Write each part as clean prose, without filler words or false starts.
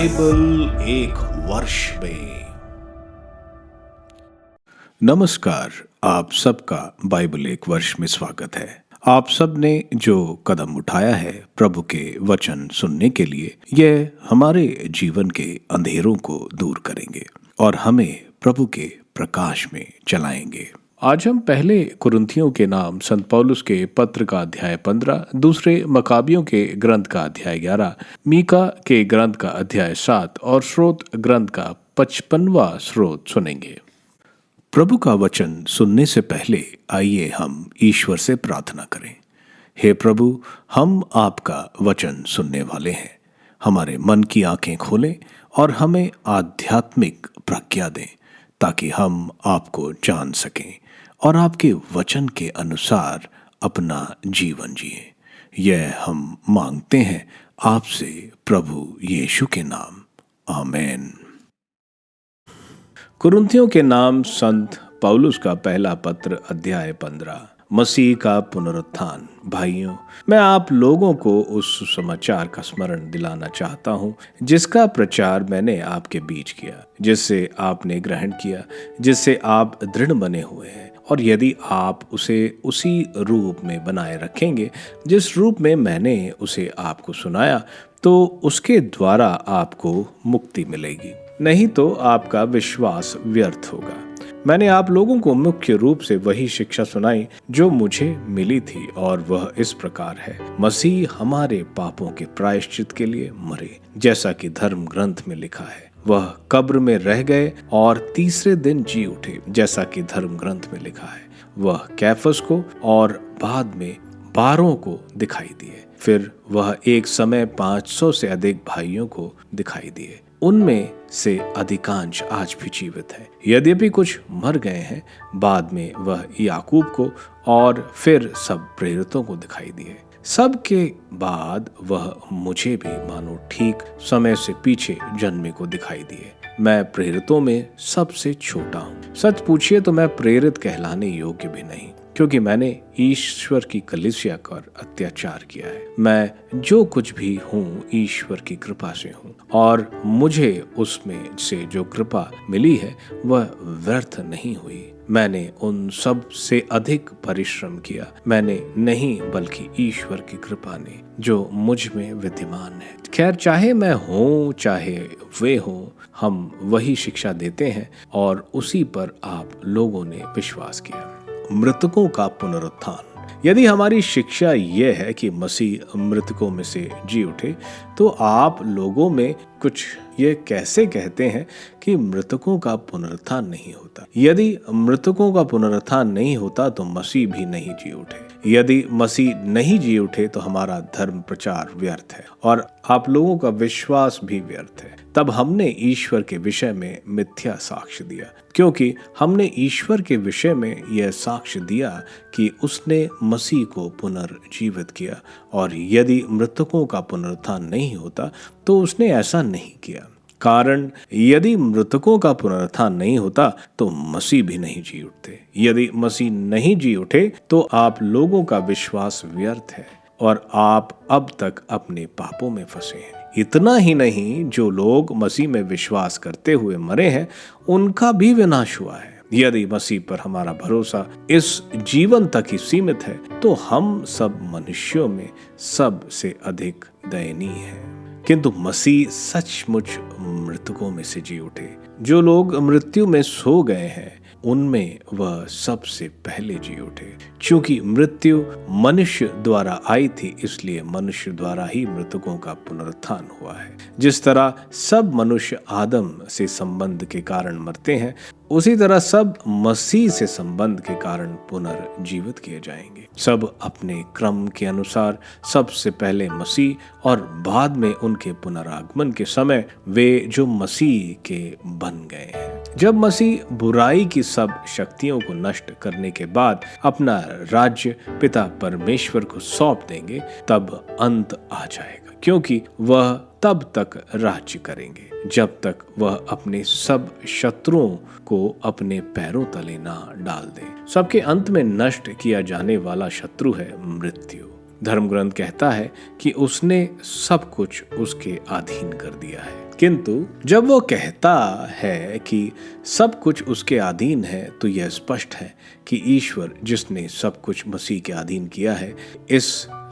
Bible एक वर्ष में। नमस्कार, आप सबका बाइबल एक वर्ष में स्वागत है। आप सब ने जो कदम उठाया है प्रभु के वचन सुनने के लिए, यह हमारे जीवन के अंधेरों को दूर करेंगे और हमें प्रभु के प्रकाश में चलाएंगे। आज हम पहले कुरिन्थियों के नाम संत पौलुस के पत्र का अध्याय 15, दूसरे मकाबियों के ग्रंथ का अध्याय 11, मीका के ग्रंथ का अध्याय 7 और श्रोत ग्रंथ का 55वां श्रोत सुनेंगे। प्रभु का वचन सुनने से पहले आइए हम ईश्वर से प्रार्थना करें। हे प्रभु, हम आपका वचन सुनने वाले हैं। हमारे मन की आंखें खोलें और हमें आध्यात्मिक प्रज्ञा दें ताकि हम आपको जान सकें और आपके वचन के अनुसार अपना जीवन जिए। यह हम मांगते हैं आपसे प्रभु यीशु के नाम, आमीन। कुरिन्थियों के नाम संत पौलुस का पहला पत्र अध्याय 15, मसीह का पुनरुत्थान। भाइयों, मैं आप लोगों को उस सुसमाचार का स्मरण दिलाना चाहता हूँ जिसका प्रचार मैंने आपके बीच किया, जिससे आपने ग्रहण किया, जिससे आप दृढ़ बने हुए हैं। और यदि आप उसे उसी रूप में बनाए रखेंगे जिस रूप में मैंने उसे आपको सुनाया, तो उसके द्वारा आपको मुक्ति मिलेगी, नहीं तो आपका विश्वास व्यर्थ होगा। मैंने आप लोगों को मुख्य रूप से वही शिक्षा सुनाई जो मुझे मिली थी, और वह इस प्रकार है। मसीह हमारे पापों के प्रायश्चित के लिए मरे, जैसा कि धर्म ग्रंथ में लिखा है। वह कब्र में रह गए और तीसरे दिन जी उठे, जैसा कि धर्म ग्रंथ में लिखा है। वह कैफस को और बाद में 12 को दिखाई दिए। फिर वह एक समय 500 से अधिक भाइयों को दिखाई दिए। उनमें से अधिकांश आज भी जीवित है, यद्यपि कुछ मर गए हैं। बाद में वह याकूब को और फिर सब प्रेरितों को दिखाई दिए। सब के बाद वह मुझे भी मानो ठीक समय से पीछे जन्मे को दिखाई दिए। मैं प्रेरितों में सबसे छोटा हूँ। सच पूछिए तो मैं प्रेरित कहलाने योग्य भी नहीं, क्योंकि मैंने ईश्वर की कलीसिया पर अत्याचार किया है। मैं जो कुछ भी हूँ ईश्वर की कृपा से हूँ, और मुझे उसमें से जो कृपा मिली है वह व्यर्थ नहीं हुई। मैंने उन सब से अधिक परिश्रम किया। मैंने नहीं, बल्कि ईश्वर की कृपा ने जो मुझ में विद्यमान है। खैर, चाहे मैं हूँ चाहे वे हों, हम वही शिक्षा देते हैं और उसी पर आप लोगों ने विश्वास किया। मृतकों का पुनरुत्थान। यदि हमारी शिक्षा यह है कि मसीह मृतकों में से जी उठे, तो आप लोगों में कुछ ये कैसे कहते हैं कि मृतकों का पुनरुत्थान नहीं होता? यदि मृतकों का पुनरुत्थान नहीं होता तो मसीह भी नहीं जी उठे। यदि मसीह नहीं जी उठे तो हमारा धर्म प्रचार व्यर्थ है और आप लोगों का विश्वास भी व्यर्थ है। तब हमने ईश्वर के विषय में मिथ्या साक्ष्य दिया, क्योंकि हमने ईश्वर के विषय में यह साक्ष्य दिया कि उसने मसीह को पुनर्जीवित किया, और यदि मृतकों का पुनरुत्थान नहीं होता तो उसने ऐसा नहीं किया। कारण यदि मृतकों का पुनरुत्थान नहीं होता तो मसीह भी नहीं जी उठते। यदि मसीह नहीं जी उठे तो आप लोगों का विश्वास व्यर्थ है और आप अब तक अपने पापों में फंसे हैं। इतना ही नहीं, जो लोग मसीह में विश्वास करते हुए मरे हैं उनका भी विनाश हुआ है। यदि मसीह पर हमारा भरोसा इस जीवन तक ही सीमित है तो हम सब मनुष्यों में सबसे अधिक दयनीय हैं। किंतु मसीह सचमुच मृतकों में से जी उठे। जो लोग मृत्यु में सो गए हैं उनमें वह सबसे पहले जी उठे। क्योंकि मृत्यु मनुष्य द्वारा आई थी, इसलिए मनुष्य द्वारा ही मृतकों का पुनरुत्थान हुआ है। जिस तरह सब मनुष्य आदम से संबंध के कारण मरते हैं, उसी तरह सब मसीह से संबंध के कारण पुनर्जीवित किए जाएंगे। सब अपने क्रम के अनुसार, सबसे पहले मसीह और बाद में उनके पुनरागमन के समय वे जो मसीह के बन गए हैं। जब मसीह बुराई की सब शक्तियों को नष्ट करने के बाद अपना राज्य पिता परमेश्वर को सौंप देंगे, तब अंत आ जाएगा, क्योंकि वह तब तक राज्य करेंगे जब तक वह अपने सब शत्रुओं को अपने पैरों तले ना डाल दे। सबके अंत में नष्ट किया जाने वाला शत्रु है मृत्यु। धर्म ग्रंथ कहता है कि उसने सब कुछ उसके अधीन कर दिया है। किंतु जब वो कहता है कि सब कुछ उसके अधीन है, तो यह स्पष्ट है कि ईश्वर जिसने सब कुछ मसीह के अधीन किया है, इस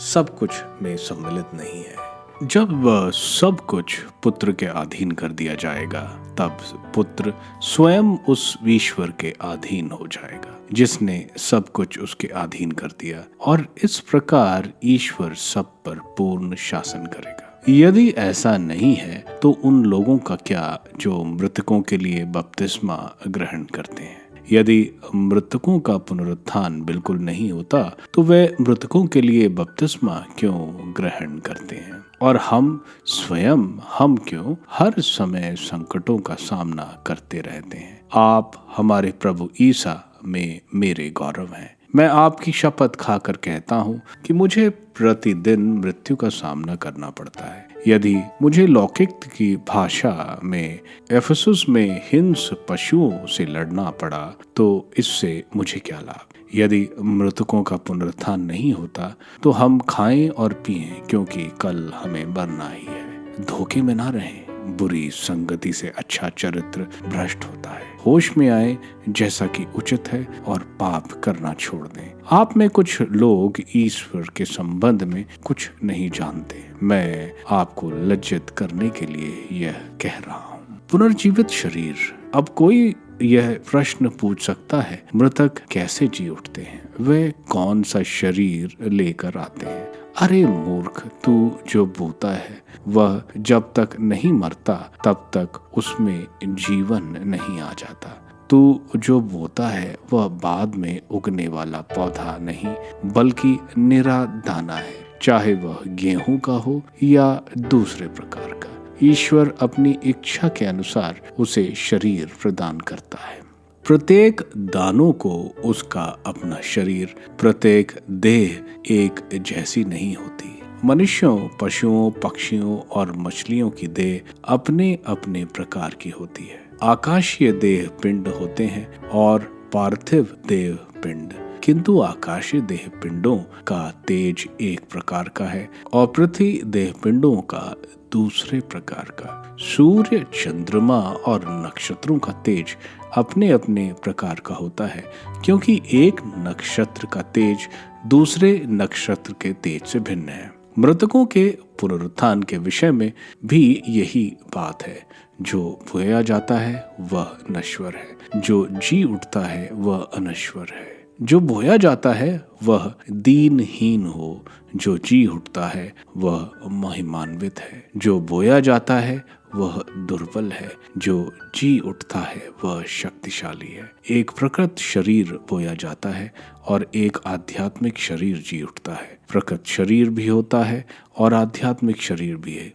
सब कुछ में सम्मिलित नहीं है। जब वह सब कुछ पुत्र के अधीन कर दिया जाएगा, तब पुत्र स्वयं उस ईश्वर के अधीन हो जाएगा जिसने सब कुछ उसके अधीन कर दिया, और इस प्रकार ईश्वर सब पर पूर्ण शासन करेगा। यदि ऐसा नहीं है तो उन लोगों का क्या जो मृतकों के लिए बपतिस्मा ग्रहण करते हैं? यदि मृतकों का पुनरुत्थान बिल्कुल नहीं होता तो वे मृतकों के लिए बपतिस्मा क्यों ग्रहण करते हैं? और हम क्यों हर समय संकटों का सामना करते रहते हैं? आप हमारे प्रभु ईसा में मेरे गौरव हैं। मैं आपकी शपथ खाकर कहता हूँ कि मुझे प्रतिदिन मृत्यु का सामना करना पड़ता है। यदि मुझे लौकिक की भाषा में एफेसुस में हिंस पशुओं से लड़ना पड़ा, तो इससे मुझे क्या लाभ? यदि मृतकों का पुनरुत्थान नहीं होता तो हम खाएं और पिएं, क्योंकि कल हमें मरना ही है। धोखे में ना रहें, बुरी संगति से अच्छा चरित्र भ्रष्ट होता है। होश में आए जैसा कि उचित है और पाप करना छोड़ दें। आप में कुछ लोग ईश्वर के संबंध में कुछ नहीं जानते। मैं आपको लज्जित करने के लिए यह कह रहा हूँ। पुनर्जीवित शरीर। अब कोई यह प्रश्न पूछ सकता है, मृतक कैसे जी उठते हैं? वे कौन सा शरीर लेकर आते हैं? अरे मूर्ख, तू जो बोता है वह जब तक नहीं मरता तब तक उसमें जीवन नहीं आ जाता। तू जो बोता है वह बाद में उगने वाला पौधा नहीं, बल्कि निरा दाना है, चाहे वह गेहूं का हो या दूसरे प्रकार का। ईश्वर अपनी इच्छा के अनुसार उसे शरीर प्रदान करता है। प्रत्येक दानों को उसका अपना शरीर, प्रत्येक देह एक जैसी नहीं होती। मनुष्यों, पशुओं, पक्षियों और मछलियों की देह अपने अपने प्रकार की होती है। आकाशीय देह पिंड होते हैं और पार्थिव देह पिंड, किंतु आकाशीय देह पिंडों का तेज एक प्रकार का है और पृथ्वी देह पिंडों का दूसरे प्रकार का। सूर्य, चंद्रमा और नक्षत्रों का तेज अपने अपने प्रकार का होता है, क्योंकि एक नक्षत्र का तेज दूसरे नक्षत्र के तेज से भिन्न है। मृतकों के पुनरुत्थान के विषय में भी यही बात है। जो बोया जाता है वह नश्वर है, जो जी उठता है वह अनश्वर है। जो बोया जाता है वह दीनहीन हो, जो जी उठता है वह महिमान्वित है। जो बोया जाता है वह दुर्बल है, जो जी उठता है वह शक्तिशाली है। एक प्रकृत शरीर बोया जाता है और एक आध्यात्मिक शरीर जी उठता है। प्रकृत शरीर भी होता है और आध्यात्मिक शरीर भी है।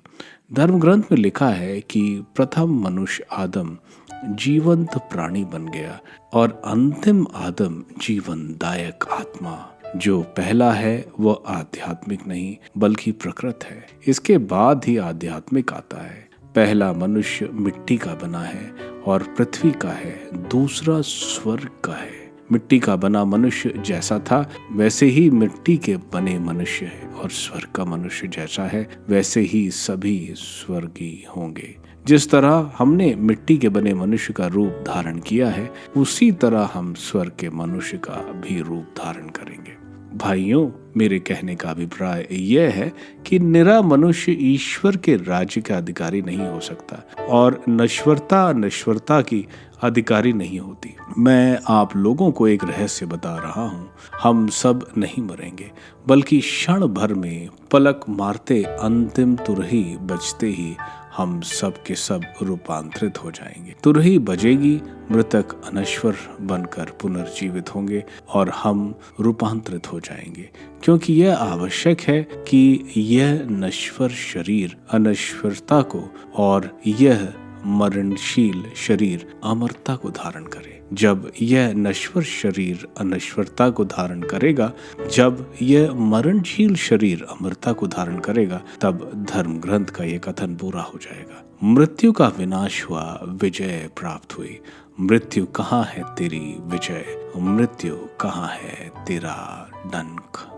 धर्म ग्रंथ में लिखा है कि प्रथम मनुष्य आदम जीवंत प्राणी बन गया और अंतिम आदम जीवनदायक आत्मा। जो पहला है वह आध्यात्मिक नहीं बल्कि प्रकृत है, इसके बाद ही आध्यात्मिक आता है। पहला मनुष्य मिट्टी का बना है और पृथ्वी का है, दूसरा स्वर्ग का है। मिट्टी का बना मनुष्य जैसा था वैसे ही मिट्टी के बने मनुष्य है, और स्वर्ग का मनुष्य जैसा है वैसे ही सभी स्वर्गीय होंगे। जिस तरह हमने मिट्टी के बने मनुष्य का रूप धारण किया है, उसी तरह हम स्वर्ग के मनुष्य का भी रूप धारण करेंगे। भाइयों, मेरे कहने का अभिप्राय यह है कि निरा मनुष्य ईश्वर के राज्य का अधिकारी नहीं हो सकता और नश्वरता की अधिकारी नहीं होती। मैं आप लोगों को एक रहस्य बता रहा हूँ। हम सब नहीं मरेंगे, बल्कि क्षण भर में पलक मारते अंतिम तुरही बजते ही हम सब के सब रूपांतरित हो जाएंगे। तुरही बजेगी, मृतक अनश्वर बनकर पुनर्जीवित होंगे और हम रूपांतरित हो जाएंगे, क्योंकि यह आवश्यक है कि यह नश्वर शरीर अनश्वरता को और यह मरणशील शरीर अमरता को धारण करे। जब यह नश्वर शरीर अनश्वरता को धारण करेगा, जब यह मरणशील शरीर अमरता को धारण करेगा, तब धर्म ग्रंथ का यह कथन पूरा हो जाएगा। मृत्यु का विनाश हुआ, विजय प्राप्त हुई। मृत्यु कहाँ है तेरी विजय? मृत्यु कहाँ है तेरा डंक?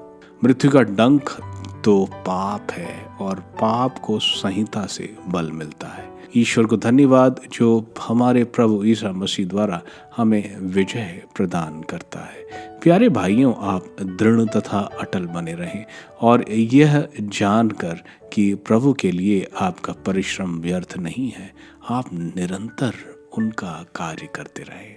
मृत्यु का डंक तो पाप है और पाप को संहिता से बल मिलता है। ईश्वर को धन्यवाद जो हमारे प्रभु ईसा मसीह द्वारा हमें विजय प्रदान करता है। प्यारे भाइयों, आप दृढ़ तथा अटल बने रहें और यह जानकर कि प्रभु के लिए आपका परिश्रम व्यर्थ नहीं है, आप निरंतर उनका कार्य करते रहें।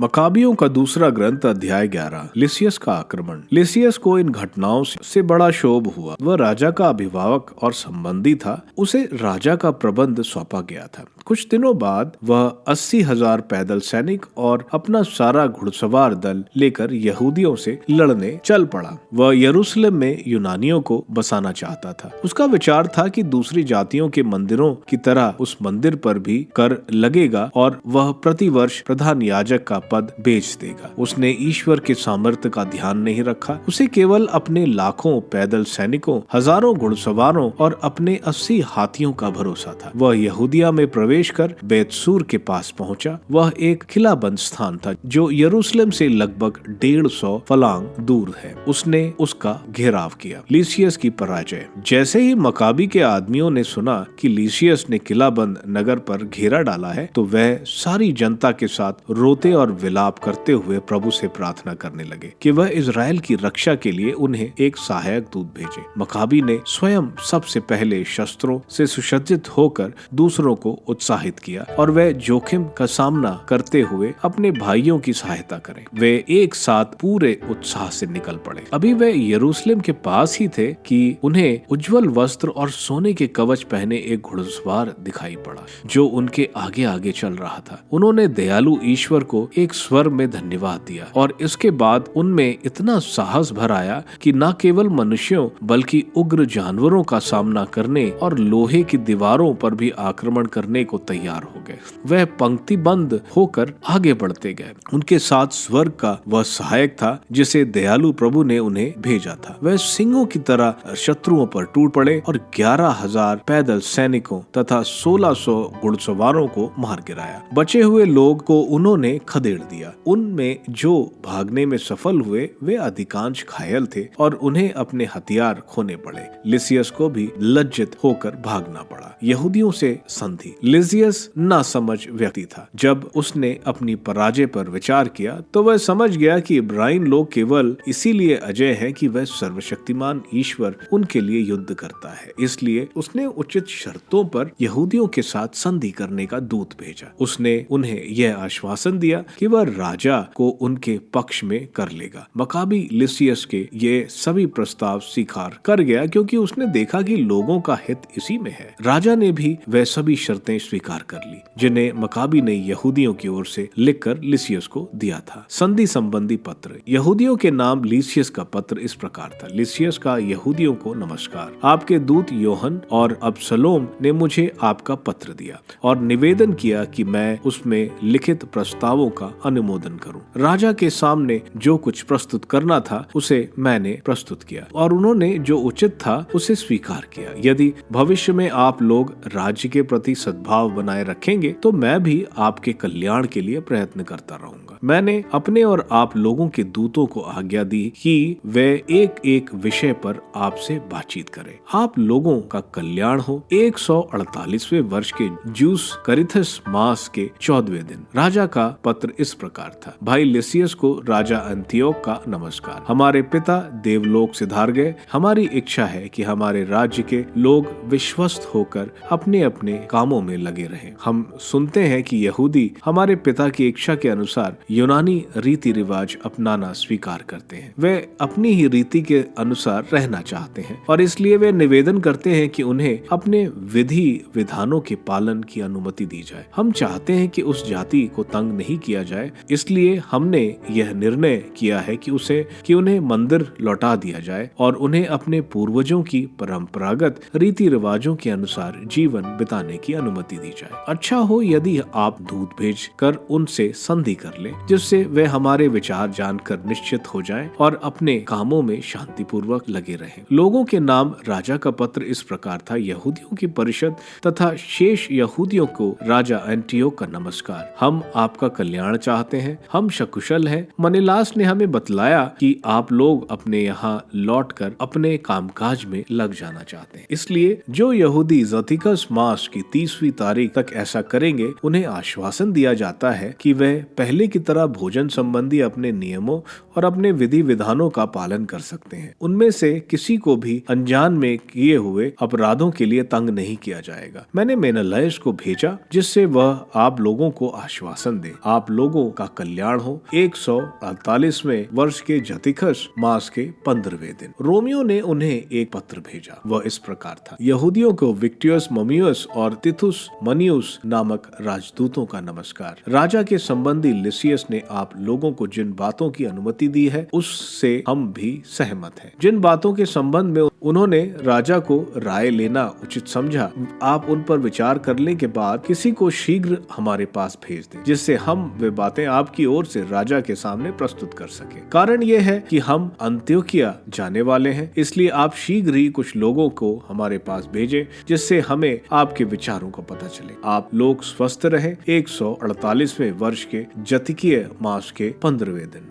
मकाबियों का दूसरा ग्रंथ अध्याय 11। लिसियस का आक्रमण। लिसियस को इन घटनाओं से बड़ा क्षोभ हुआ। वह राजा का अभिभावक और संबंधी था। उसे राजा का प्रबंध सौंपा गया था। कुछ दिनों बाद वह 80,000 पैदल सैनिक और अपना सारा घुड़सवार दल लेकर यहूदियों से लड़ने चल पड़ा। वह यरूशलेम में यूनानियों को बसाना चाहता था। उसका विचार था कि दूसरी जातियों के मंदिरों की तरह उस मंदिर पर भी कर लगेगा और वह प्रतिवर्ष प्रधान याजक का पद बेच देगा। उसने ईश्वर के सामर्थ्य का ध्यान नहीं रखा। उसे केवल अपने लाखों पैदल सैनिकों, हजारों घुड़सवारों और अपने 80 हाथियों का भरोसा था। वह यहूदिया में प्रवेश कर बेतसूर के पास पहुंचा। वह एक किलाबंद स्थान था जो यरूशलेम से लगभग 150 फलांग दूर है। उसने उसका घेराव किया। लिसियस की पराजय। जैसे ही मकाबी के आदमियों ने सुना कि लिसियस ने किलाबंद नगर पर घेरा डाला है, तो वह सारी जनता के साथ रोते और विलाप करते हुए प्रभु से प्रार्थना करने लगे कि वह इजराइल की रक्षा के लिए उन्हें एक सहायक दूत भेजे। मकाबी ने स्वयं सबसे पहले शस्त्रों से सुसज्जित होकर दूसरों को उत्साहित किया और वह जोखिम का सामना करते हुए अपने भाइयों की सहायता करें। वे एक साथ पूरे उत्साह से निकल पड़े। अभी वे यरूशलेम के पास ही थे कि उन्हें उज्जवल वस्त्र और सोने के कवच पहने एक घुड़सवार दिखाई पड़ा जो उनके आगे आगे चल रहा था। उन्होंने दयालु ईश्वर को एक स्वर में धन्यवाद दिया और इसके बाद उनमें इतना साहस भर आया कि न केवल मनुष्यों बल्कि उग्र जानवरों का सामना करने और लोहे की दीवारों पर भी आक्रमण करने को तैयार हो गए। वह पंक्तिबद्ध होकर आगे बढ़ते गए। उनके साथ स्वर्ग का वह सहायक था जिसे दयालु प्रभु ने उन्हें भेजा था। वह सिंहों की तरह शत्रुओं पर टूट पड़े और 11,000 पैदल सैनिकों तथा 1600 घुड़सवारों को मार गिराया। बचे हुए लोग को उन्होंने खदेड़ दिया। उनमें जो भागने में सफल हुए वे अधिकांश घायल थे और उन्हें अपने हथियार खोने पड़े। लिसियस को भी लज्जित होकर भागना पड़ा। यहूदियों से संधि। लिसियस नासमझ व्यक्ति था। जब उसने अपनी पराजय पर विचार किया तो वह समझ गया कि इब्राहिम लोग केवल इसीलिए अजय है कि वह सर्वशक्तिमान ईश्वर उनके लिए युद्ध करता है। इसलिए उसने उचित शर्तों पर यहूदियों के साथ संधि करने का दूत भेजा। उसने उन्हें यह आश्वासन दिया कि वह राजा को उनके पक्ष में कर लेगा। मकाबी लिसियस के ये सभी प्रस्ताव स्वीकार कर गया क्योंकि उसने देखा कि लोगों का हित इसी में है। राजा ने भी वह सभी शर्तें स्वीकार कर ली जिन्हें मकाबी ने यहूदियों की ओर से लिखकर लिसियस को दिया था। संधि संबंधी पत्र। यहूदियों के नाम लिसियस का पत्र इस प्रकार था। लिसियस का यहूदियों को नमस्कार। आपके दूत योहन और अबसलोम ने मुझे आपका पत्र दिया और निवेदन किया कि मैं उसमें लिखित प्रस्तावों का अनुमोदन करूं। राजा के सामने जो कुछ प्रस्तुत करना था उसे मैंने प्रस्तुत किया और उन्होंने जो उचित था उसे स्वीकार किया। यदि भविष्य में आप लोग राज्य के प्रति सद्भाव बनाए रखेंगे तो मैं भी आपके कल्याण के लिए प्रयत्न करता रहूंगा। मैंने अपने और आप लोगों के दूतों को आज्ञा दी कि वे एक एक विषय पर आपसे बातचीत करें। आप लोगों का कल्याण हो। 148वें वर्ष के जूस करिथस मास के 14वें दिन। राजा का पत्र इस प्रकार था। भाई लिसियस को राजा अंतियोक का नमस्कार। हमारे पिता देवलोक से धार गए। हमारी इच्छा है कि हमारे राज्य के लोग विश्वस्त होकर अपने अपने कामों में लगे रहें। हम सुनते हैं कि यहूदी हमारे पिता की इच्छा के अनुसार यूनानी रीति रिवाज अपनाना स्वीकार करते हैं। वे अपनी ही रीति के अनुसार रहना चाहते हैं और इसलिए वे निवेदन करते हैं कि उन्हें अपने विधि विधानों के पालन की अनुमति दी जाए। हम चाहते हैं कि उस जाति को तंग नहीं किया जाए, इसलिए हमने यह निर्णय किया है कि उन्हें मंदिर लौटा दिया जाए और उन्हें अपने पूर्वजों की परंपरागत रीति रिवाजों के अनुसार जीवन बिताने की अनुमति दी जाए। अच्छा हो यदि आप दूत भेज कर उनसे संधि कर लें जिससे वे हमारे विचार जानकर निश्चित हो जाएं और अपने कामों में शांतिपूर्वक लगे रहें। लोगों के नाम राजा का पत्र इस प्रकार था। यहूदियों की परिषद तथा शेष यहूदियों को राजा एंटियोक का नमस्कार। हम आपका कल्याण चाहते हैं, हम सकुशल हैं। मनीलास ने हमें बतलाया कि आप लोग अपने यहाँ लौटकर अपने कामकाज में लग जाना चाहते हैं। इसलिए जो यहूदी जतीकस मास की 30वीं तारीख तक ऐसा करेंगे, उन्हें आश्वासन दिया जाता है कि वे पहले की तरह भोजन संबंधी अपने नियमों और अपने विधि विधानों का पालन कर सकते हैं। उनमें से किसी को भी अनजान में किए हुए अपराधों के लिए तंग नहीं किया जाएगा। मैंने मेनेलायस को भेजा जिससे वह आप लोगों को आश्वासन दे। आप लोगों का कल्याण हो। 148वें वर्ष के जतीकस मास के 15वें दिन रोमियो ने उन्हें एक पत्र भेजा। वह इस प्रकार था। यहूदियों को विक्टियस ममियस और तिथुस मनियुस नामक राजदूतों का नमस्कार। राजा के संबंधी लिसियस ने आप लोगों को जिन बातों की अनुमति दी है उससे हम भी सहमत हैं। जिन बातों के संबंध में उन्होंने राजा को राय लेना उचित समझा, आप उन पर विचार करने के बाद किसी को शीघ्र हमारे पास भेज दें, जिससे हम वे बातें आपकी ओर से राजा के सामने प्रस्तुत कर सके। कारण यह है कि हम अंत्योकिया जाने वाले हैं, इसलिए आप शीघ्र ही कुछ लोगों को हमारे पास भेजें, जिससे हमें आपके विचारों का पता चले। आप लोग स्वस्थ रहे। 148वें वर्ष के जतिकीय मास के 15वें दिन।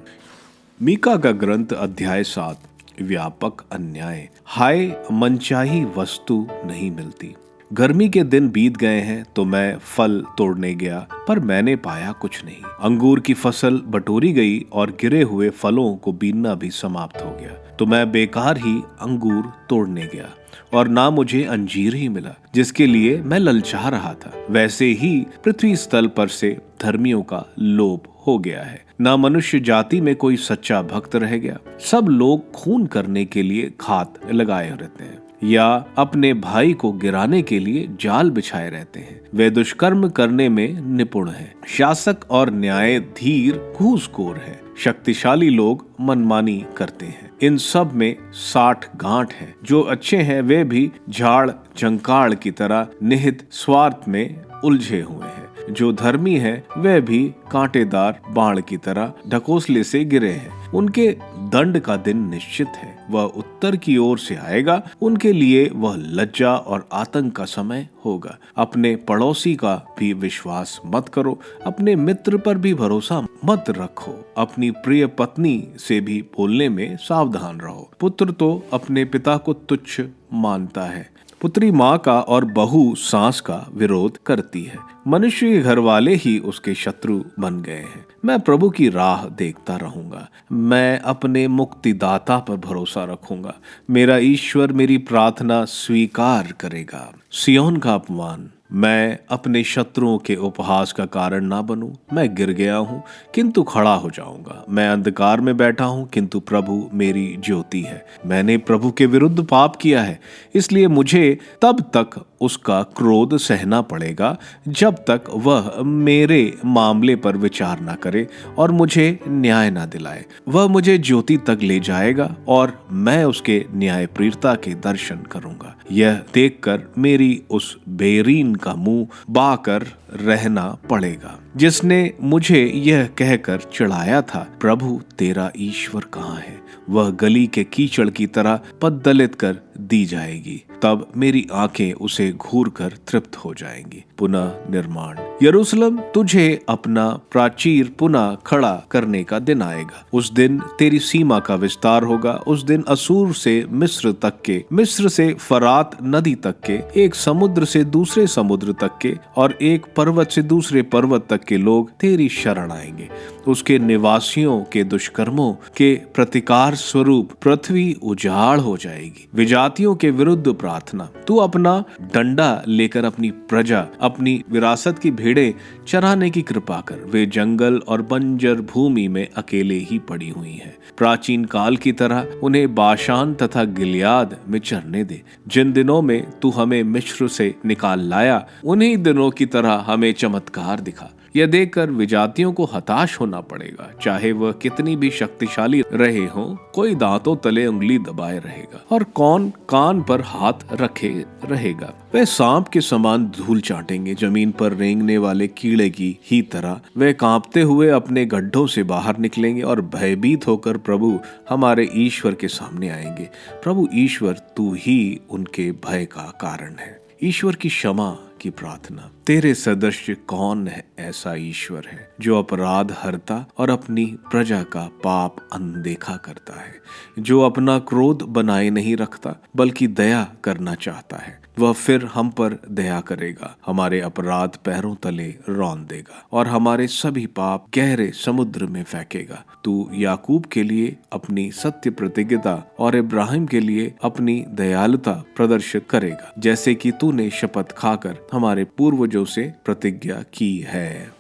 मीका का ग्रंथ अध्याय 7। व्यापक अन्याय। हाय, मनचाही वस्तु नहीं मिलती। गर्मी के दिन बीत गए हैं तो मैं फल तोड़ने गया, पर मैंने पाया कुछ नहीं। अंगूर की फसल बटोरी गई और गिरे हुए फलों को बीनना भी समाप्त हो गया, तो मैं बेकार ही अंगूर तोड़ने गया और ना मुझे अंजीर ही मिला जिसके लिए मैं ललचा रहा था। वैसे ही पृथ्वी स्थल पर से धर्मियों का लोभ हो गया है। ना मनुष्य जाति में कोई सच्चा भक्त रह गया। सब लोग खून करने के लिए घात लगाए रहते हैं या अपने भाई को गिराने के लिए जाल बिछाए रहते हैं। वे दुष्कर्म करने में निपुण हैं। शासक और न्यायाधीश घूसखोर है। शक्तिशाली लोग मनमानी करते हैं। इन सब में 60 गांठ है। जो अच्छे हैं वे भी झाड़ झंकाड़ की तरह निहित स्वार्थ में उलझे हुए हैं। जो धर्मी हैं वे भी कांटेदार बाण की तरह ढकोसले से गिरे हैं। उनके दंड का दिन निश्चित है। वह उत्तर की ओर से आएगा। उनके लिए वह लज्जा और आतंक का समय होगा। अपने पड़ोसी का भी विश्वास मत करो। अपने मित्र पर भी भरोसा मत रखो। अपनी प्रिय पत्नी से भी बोलने में सावधान रहो। पुत्र तो अपने पिता को तुच्छ मानता है। पुत्री माँ का और बहू सास का विरोध करती है। मनुष्य के घर वाले ही उसके शत्रु बन गए हैं। मैं प्रभु की राह देखता रहूंगा। मैं अपने मुक्तिदाता पर भरोसा रखूंगा। मेरा ईश्वर मेरी प्रार्थना स्वीकार करेगा। सियोन का अपमान। मैं अपने शत्रुओं के उपहास का कारण ना बनूं। मैं गिर गया हूँ किंतु खड़ा हो जाऊंगा। मैं अंधकार में बैठा हूँ किंतु प्रभु मेरी ज्योति है। मैंने प्रभु के विरुद्ध पाप किया है, इसलिए मुझे तब तक उसका क्रोध सहना पड़ेगा जब तक वह मेरे मामले पर विचार ना करे और मुझे न्याय ना दिलाए। वह मुझे ज्योति तक ले जाएगा और मैं उसके न्यायप्रियता के दर्शन करूंगा। यह देखकर मेरी उस बेरीन का मुंह बाकर रहना पड़ेगा, जिसने मुझे यह कहकर चिढ़ाया था, प्रभु तेरा ईश्वर कहाँ है। वह गली के कीचड़ की तरह पद्दलित कर दी जाएगी। तब मेरी आंखें उसे घूरकर तृप्त हो जाएंगी। पुनः निर्माण। यरूशलेम, तुझे अपना प्राचीर पुनः खड़ा करने का दिन आएगा। उस दिन तेरी सीमा का विस्तार होगा। उस दिन असूर से मिस्र तक के, मिस्र से फरात नदी तक के, एक समुद्र से दूसरे समुद्र तक के और एक पर्वत से दूसरे पर्वत तक के लोग तेरी शरण आएंगे। उसके निवासियों के दुष्कर्मों के प्रतिकार स्वरूप पृथ्वी उजाड़ हो जाएगी। विजातियों के विरुद्ध प्रार्थना। तू अपना डंडा लेकर अपनी प्रजा, अपनी विरासत की भेड़ें चराने की कृपा कर। वे जंगल और बंजर भूमि में अकेले ही पड़ी हुई हैं। प्राचीन काल की तरह उन्हें बाशान तथा गिलियाद में चरने दे। जिन दिनों में तू हमें मिस्र से निकाल लाया, उन्हीं दिनों की तरह हमें चमत्कार दिखा। यह देखकर विजातियों को हताश होना पड़ेगा। चाहे वह कितनी भी शक्तिशाली रहे हो, कोई दांतों तले उंगली दबाए रहेगा और कौन कान पर हाथ रखे रहेगा। वे सांप के समान धूल चाटेंगे, जमीन पर रेंगने वाले कीड़े की ही तरह वे कांपते हुए अपने गड्ढों से बाहर निकलेंगे और भयभीत होकर प्रभु हमारे ईश्वर के सामने आएंगे। प्रभु ईश्वर, तू ही उनके भय का कारण है। ईश्वर की क्षमा की प्रार्थना। तेरे सदृश कौन है ऐसा ईश्वर है जो अपराध हरता और अपनी प्रजा का पाप अनदेखा करता है, जो अपना क्रोध बनाए नहीं रखता बल्कि दया करना चाहता है। वह फिर हम पर दया करेगा, हमारे अपराध पैरों तले रौंद देगा और हमारे सभी पाप गहरे समुद्र में फेंकेगा। तू याकूब के लिए अपनी सत्य प्रतिज्ञता और इब्राहिम के लिए अपनी दयालुता प्रदर्शित करेगा, जैसे कि तूने शपथ खाकर हमारे पूर्वजों से प्रतिज्ञा की है।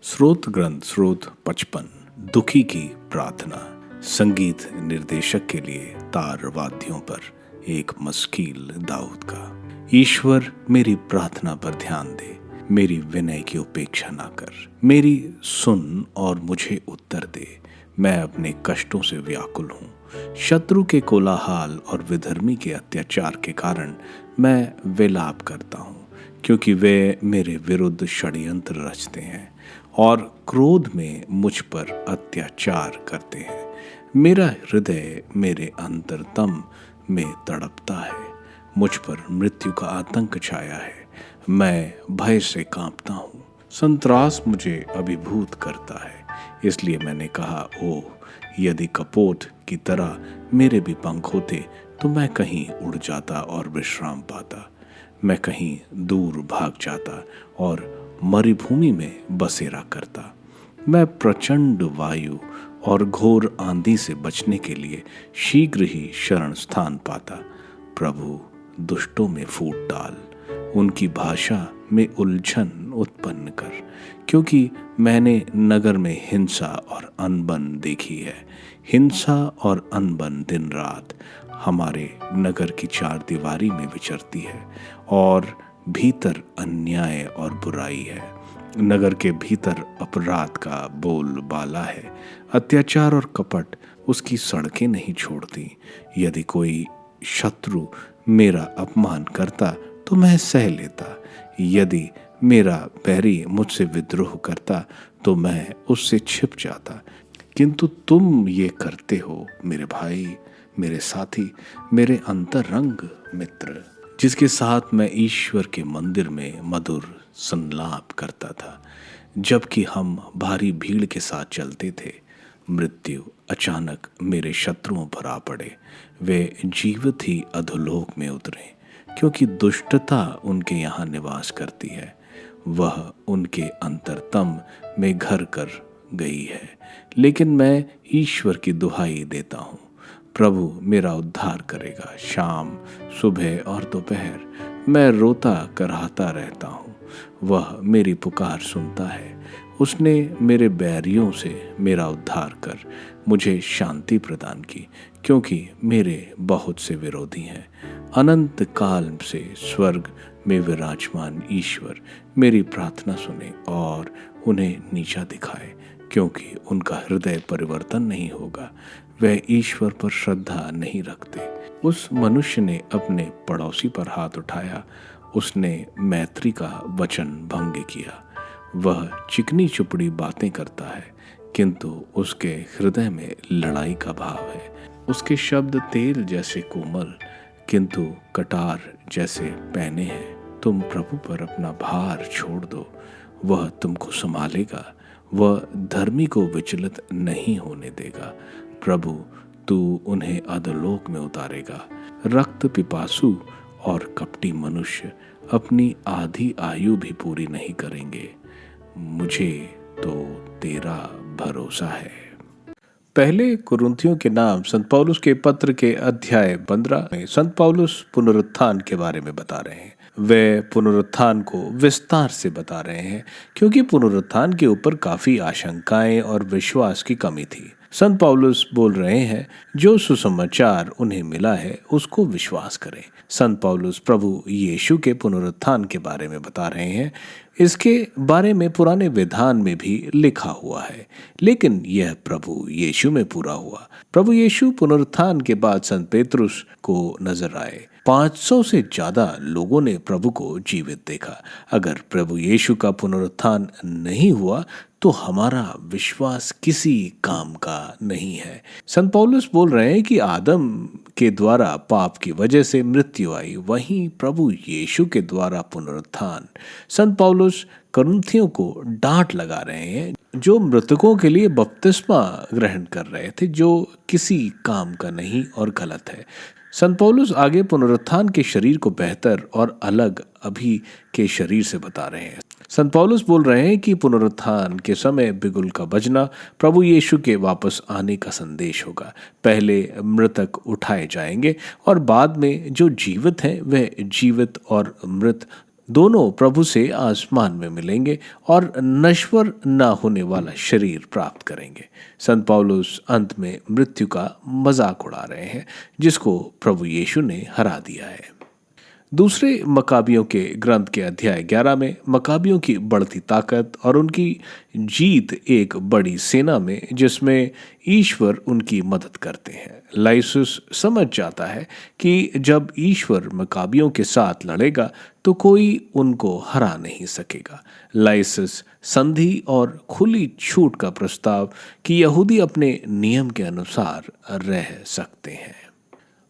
स्रोत ग्रंथ स्रोत 55। दुखी की प्रार्थना। संगीत निर्देशक के लिए तार वाद्यों पर एक मस्कील दाऊद का। ईश्वर, मेरी प्रार्थना पर ध्यान दे, मेरी विनय की उपेक्षा ना कर। मेरी सुन और मुझे उत्तर दे। मैं अपने कष्टों से व्याकुल हूँ। शत्रु के कोलाहल और विधर्मी के अत्याचार के कारण मैं विलाप करता हूँ, क्योंकि वे मेरे विरुद्ध षड्यंत्र रचते हैं और क्रोध में मुझ पर अत्याचार करते हैं। मेरा हृदय मेरे अंतरतम में तड़पता है। मुझ पर मृत्यु का आतंक छाया है। मैं भय से कांपता हूँ। संत्रास मुझे अभिभूत करता है। इसलिए मैंने कहा, ओह, यदि कपोत की तरह मेरे भी पंख होते तो मैं कहीं उड़ जाता और विश्राम पाता। मैं कहीं दूर भाग जाता और मरुभूमि में बसेरा करता। मैं प्रचंड वायु और घोर आंधी से बचने के लिए शीघ्र ही शरण स्थान पाता। प्रभु, दुष्टों में फूट डाल, उनकी भाषा में उलझन उत्पन्न कर, क्योंकि मैंने नगर में हिंसा और अनबन देखी है। हिंसा और अनबन दिन रात हमारे नगर की चार दीवारी में विचरती है और भीतर अन्याय और बुराई है। नगर के भीतर अपराध का बोलबाला है। अत्याचार और कपट उसकी सड़कें नहीं छोड़ती। यदि कोई शत्रु मेरा अपमान करता तो मैं सह लेता। यदि मेरा बैरी मुझसे विद्रोह करता तो मैं उससे छिप जाता। किंतु तुम ये करते हो मेरे भाई, मेरे साथी, मेरे अंतरंग मित्र, जिसके साथ मैं ईश्वर के मंदिर में मधुर संलाप करता था जबकि हम भारी भीड़ के साथ चलते थे। मृत्यु अचानक मेरे शत्रुओं पर आ पड़े। वे जीवित ही अधोलोक में उतरे, क्योंकि दुष्टता उनके यहाँ निवास करती है। वह उनके अंतरतम में घर कर गई है। लेकिन मैं ईश्वर की दुहाई देता हूँ। प्रभु मेरा उद्धार करेगा। शाम, सुबह और दोपहर मैं रोता कराहता रहता हूँ। वह मेरी पुकार सुनता है। उसने मेरे बैरियों से मेरा उद्धार कर मुझे शांति प्रदान की, क्योंकि मेरे बहुत से विरोधी हैं। अनंत काल से स्वर्ग में विराजमान ईश्वर मेरी प्रार्थना सुने और उन्हें नीचा दिखाए, क्योंकि उनका हृदय परिवर्तन नहीं होगा। वह ईश्वर पर श्रद्धा नहीं रखते। उस मनुष्य ने अपने पड़ोसी पर हाथ उठाया। उसने मैत्री का वचन भंग किया। वह चिकनी चुपड़ी बातें करता है, किंतु उसके हृदय में लड़ाई का भाव है। उसके शब्द तेल जैसे कोमल, किंतु कटार जैसे पैने हैं। तुम प्रभु पर अपना भार छोड़ दो, वह तुमको संभालेगा। वह धर्मी को विचलित नहीं होने देगा। प्रभु, तू उन्हें अधोलोक में उतारेगा। रक्त पिपासु और कपटी मनुष्य अपनी आधी आयु भी पूरी नहीं करेंगे। मुझे तो तेरा भरोसा है। पहले कुरिन्थियों के नाम संत पौलुस के पत्र के अध्याय 15 में संत पौलुस पुनरुत्थान के बारे में बता रहे हैं। वे पुनरुत्थान को विस्तार से बता रहे हैं, क्योंकि पुनरुत्थान के ऊपर काफी आशंकाएं और विश्वास की कमी थी। संत पौलुस बोल रहे हैं, जो सुसमाचार उन्हें मिला है उसको विश्वास करें। संत पौलुस प्रभु यीशु के पुनरुत्थान के बारे में बता रहे हैं। इसके बारे में पुराने विधान में भी लिखा हुआ है, लेकिन यह प्रभु यीशु में पूरा हुआ। प्रभु यीशु पुनरुत्थान के बाद संत पेतरुस को नजर आए। 500 से ज्यादा लोगों ने प्रभु को जीवित देखा। अगर प्रभु यीशु का पुनरुत्थान नहीं हुआ तो हमारा विश्वास किसी काम का नहीं है। संत पौलुस बोल रहे हैं कि आदम के द्वारा पाप की वजह से मृत्यु आई, वहीं प्रभु यीशु के द्वारा पुनरुत्थान। संत पौलुस कुरिन्थियों को डांट लगा रहे हैं, जो मृतकों के लिए बपतिस्मा ग्रहण कर रहे थे, जो किसी काम का नहीं और गलत है। संत पौलुस आगे पुनरुत्थान के शरीर को बेहतर और अलग अभी के शरीर से बता रहे हैं। संत पौलुस बोल रहे हैं कि पुनरुत्थान के समय बिगुल का बजना प्रभु यीशु के वापस आने का संदेश होगा। पहले मृतक उठाए जाएंगे और बाद में जो जीवित हैं वह जीवित और मृत दोनों प्रभु से आसमान में मिलेंगे और नश्वर न होने वाला शरीर प्राप्त करेंगे। संत पौलुस अंत में मृत्यु का मजाक उड़ा रहे हैं, जिसको प्रभु यीशु ने हरा दिया है। दूसरे मकाबियों के ग्रंथ के अध्याय 11 में मकाबियों की बढ़ती ताकत और उनकी जीत एक बड़ी सेना में, जिसमें ईश्वर उनकी मदद करते हैं। लाइसुस समझ जाता है कि जब ईश्वर मकाबियों के साथ लड़ेगा तो कोई उनको हरा नहीं सकेगा। लाइसुस संधि और खुली छूट का प्रस्ताव कि यहूदी अपने नियम के अनुसार रह सकते हैं।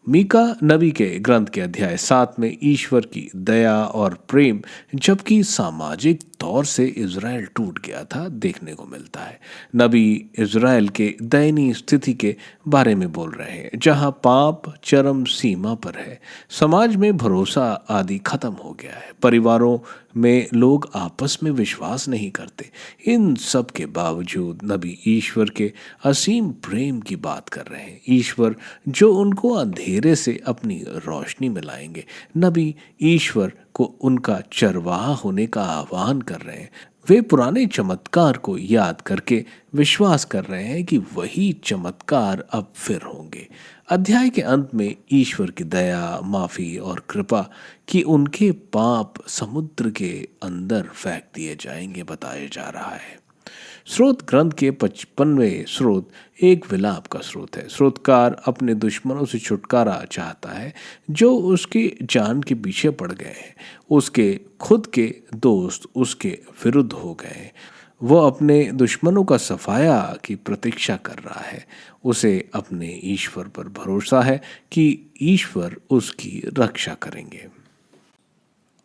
मीका नबी के ग्रंथ के अध्याय 7 में ईश्वर की दया और प्रेम, जबकि सामाजिक तौर से इज़राइल टूट गया था, देखने को मिलता है। नबी इज़राइल के दयनीय स्थिति के बारे में बोल रहे हैं, जहां पाप चरम सीमा पर है, समाज में भरोसा आदि खत्म हो गया है, परिवारों में लोग आपस में विश्वास नहीं करते। इन सब के बावजूद नबी ईश्वर के असीम प्रेम की बात कर रहे हैं, ईश्वर जो उनको अंधेरे से अपनी रोशनी में लाएंगे। नबी ईश्वर को उनका चरवाहा होने का आह्वान कर रहे हैं। वे पुराने चमत्कार को याद करके विश्वास कर रहे हैं कि वही चमत्कार अब फिर होंगे। अध्याय के अंत में ईश्वर की दया, माफी और कृपा कि उनके पाप समुद्र के अंदर फेंक दिए जाएंगे बताया जा रहा है। स्रोत ग्रंथ के 55वें स्रोत एक विलाप का स्रोत है। स्रोतकार अपने दुश्मनों से छुटकारा चाहता है जो उसके जान के पीछे पड़ गए हैं। उसके खुद के दोस्त उसके विरुद्ध हो गए। वह अपने दुश्मनों का सफाया की प्रतीक्षा कर रहा है। उसे अपने ईश्वर पर भरोसा है कि ईश्वर उसकी रक्षा करेंगे।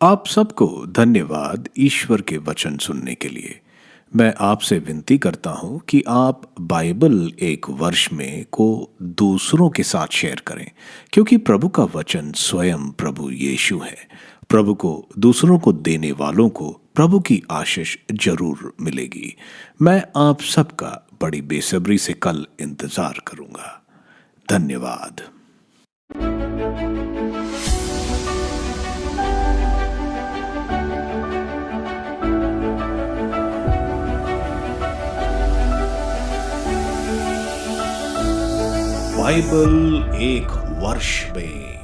आप सबको धन्यवाद ईश्वर के वचन सुनने के लिए। मैं आपसे विनती करता हूं कि आप बाइबल एक वर्ष में को दूसरों के साथ शेयर करें, क्योंकि प्रभु का वचन स्वयं प्रभु यीशु है। प्रभु को दूसरों को देने वालों को प्रभु की आशीष जरूर मिलेगी। मैं आप सबका बड़ी बेसब्री से कल इंतजार करूंगा। धन्यवाद। बाइबल एक वर्ष में